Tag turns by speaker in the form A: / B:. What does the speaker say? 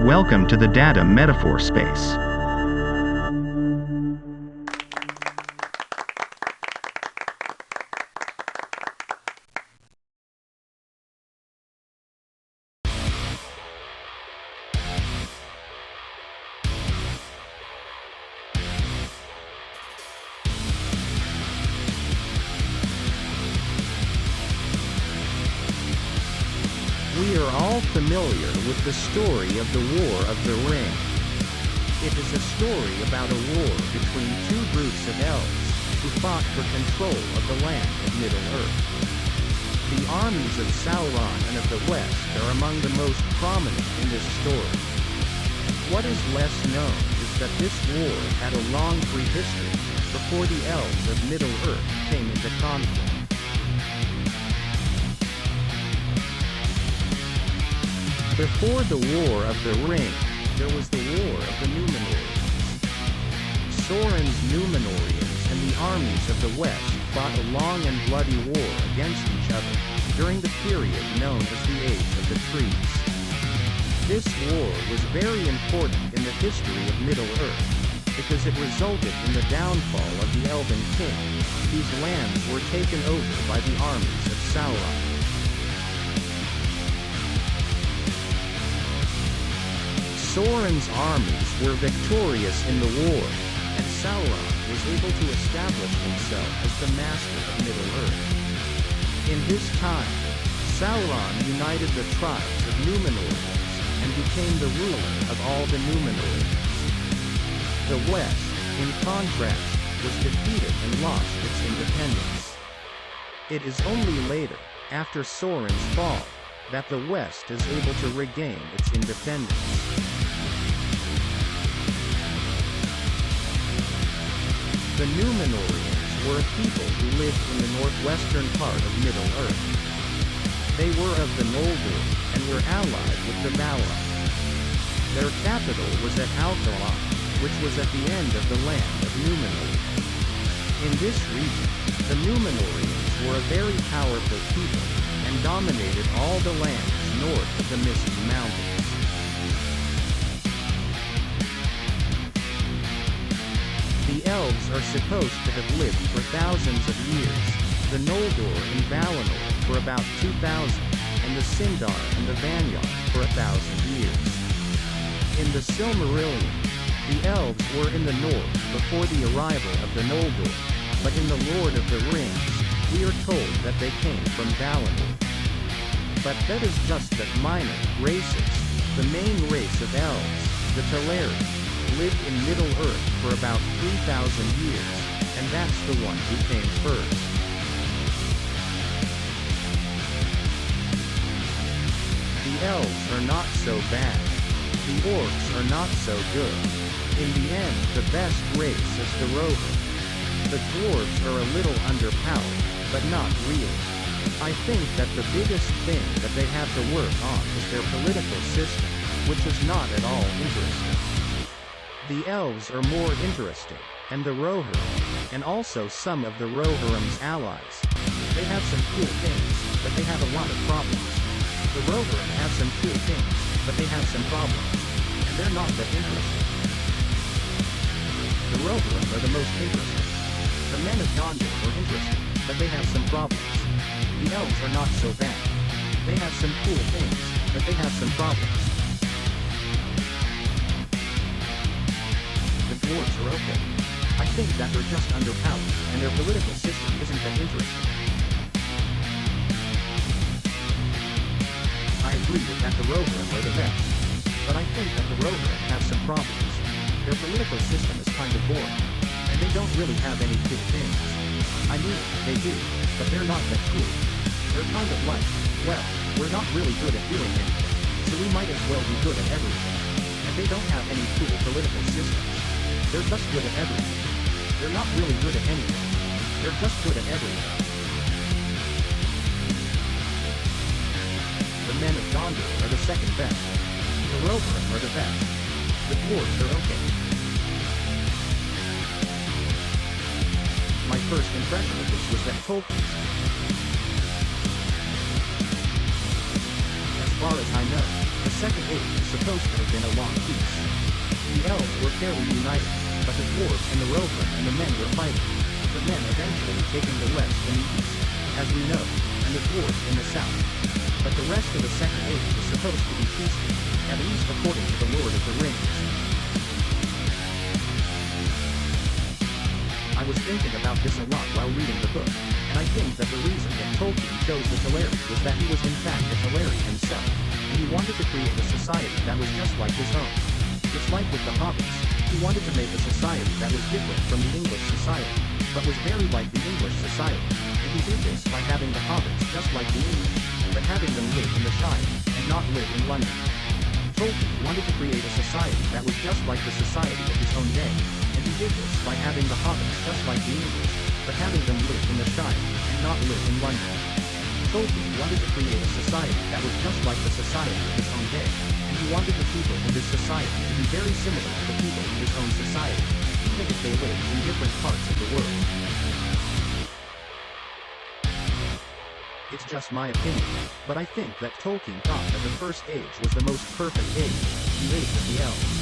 A: Welcome to the data metaphor space.
B: We are all familiar with the story of the War of the Ring. It is a story about a war between two groups of elves who fought for control of the land of Middle-earth. The armies of Sauron and of the West are among the most prominent in this story. What is less known is that this war had a long prehistory before the elves of Middle-earth came into conflict. Before the War of the Ring, there was the War of the Númenóreans. Sauron's Númenóreans and the armies of the West fought a long and bloody war against each other during the period known as the Age of the Trees. This war was very important in the history of Middle-earth, because it resulted in the downfall of the Elven King, whose lands were taken over by the armies of Sauron. Sauron's armies were victorious in the war, and Sauron was able to establish himself as the master of Middle-earth. In his time, Sauron united the tribes of Númenóreans and became the ruler of all the Númenóreans. The West, in contrast, was defeated and lost its independence. It is only later, after Sauron's fall, that the West is able to regain its independence. The Númenóreans were a people who lived in the northwestern part of Middle-earth. They were of the Noldor, and were allied with the Valar. Their capital was at Alcalar, which was at the end of the land of Númenor. In this region, the Númenóreans were a very powerful people, and dominated all the lands north of the Misty Mountains. The elves are supposed to have lived for thousands of years, the Noldor and Valinor for about 2,000, and the Sindar and the Vanyar for 1,000 years. In the Silmarillion, the elves were in the north before the arrival of the Noldor, but in the Lord of the Rings, we are told that they came from Valinor. But that is just that minor races. The main race of elves, the Teleri, lived in Middle-earth for about 3,000 years, and that's the one who came first. The elves are not so bad. The orcs are not so good. In the end, the best race is the Rohirrim. The dwarves are a little underpowered, but not really. I think that the biggest thing that they have to work on is their political system, which is not at all interesting. The elves are more interesting, and the Rohirrim, and also some of the Rohirrim's allies. They have some cool things, but they have a lot of problems. The Rohirrim have some cool things, but they have some problems, and they're not that interesting. The Rohirrim are the most interesting. The men of Gondor are interesting, but they have some problems. The elves are not so bad. They have some cool things, but they have some problems. The dwarves are okay. I think that they're just underpowered, and their political system isn't that interesting. I agree with that the Rohirrim are the best, but I think that the Rohirrim have some problems. Their political system is kind of boring, and they don't really have any cool things. I mean, they do, but they're not that cool. They're kind of like, well, we're not really good at doing anything, so we might as well be good at everything. And they don't have any cool political systems. They're just good at everything. They're not really good at anything. They're just good at everything. The men of Gondor are the second best. The Rohirrim are the best. The dwarves are okay. My first impression of this was that Tolkien's. As far as I know, the second age is supposed to have been a long peace. The elves were fairly united, but the dwarves and the rover and the men were fighting. The men eventually taking the west and the east, as we know, and the dwarves in the south. But the rest of the second age is supposed to be peaceful, at least according to the Lord of the Rings. I was thinking about this a lot while reading the book, and I think that the reason that Tolkien chose the Teleri was that he was in fact a Teleri himself, and he wanted to create a society that was just like his own. Just like with the Hobbits, he wanted to make a society that was different from the English society, but was very like the English society, and he did this by having the Hobbits just like the English, but having them live in the Shire, and not live in London. Tolkien wanted to create a society that was just like the society of his own day, and he did this by having the Hobbits just like the English, but having them live in the Shire, and not live in London. Tolkien wanted to create a society that was just like the society of his own day, and he wanted the people in this society to be very similar to the people in his own society, even if they lived in different parts of the world. It's just my opinion, but I think that Tolkien thought that the first age was the most perfect age, the age of the elves.